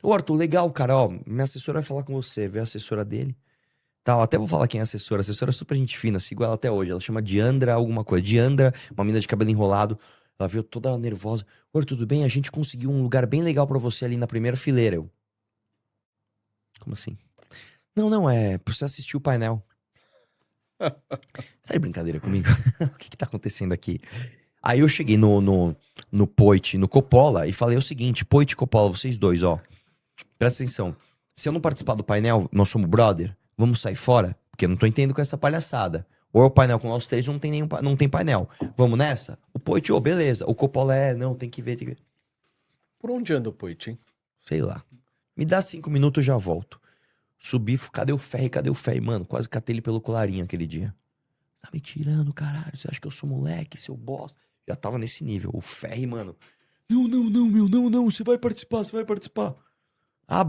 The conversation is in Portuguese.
Ô, Arthur, legal, cara, ó, minha assessora vai falar com você, vê a assessora dele. Tá, eu até vou falar quem é a assessora. A assessora é super gente fina, sigo ela até hoje. Ela chama Diandra alguma coisa. Diandra, uma menina de cabelo enrolado. Ela veio toda nervosa. Oi, tudo bem? A gente conseguiu um lugar bem legal pra você ali na primeira fileira. Eu, como assim? Não, não, é pra você assistir o painel. Tá de brincadeira comigo? O que que tá acontecendo aqui? Aí eu cheguei no Poit, no Coppola, e falei o seguinte: Poit e Coppola, vocês dois, ó, presta atenção. Se eu não participar do painel, nós somos brother, vamos sair fora? Porque eu não tô entendendo com essa palhaçada. Ou é o painel com nós três, ou não tem nenhum, não tem painel. Vamos nessa? O Poit, ô, beleza. O Coppola não, tem que ver, tem que ver. Por onde anda o Poit, hein? Sei lá. Me dá 5 minutos, eu já volto. Subi, cadê o Ferri? Cadê o Ferri? Mano, quase catei ele pelo colarinho aquele dia. Tá me tirando, caralho. Você acha que eu sou moleque, seu bosta? Já tava nesse nível. O Ferri, mano. Não, não, não, meu, não, não. Você vai participar, você vai participar. Ah,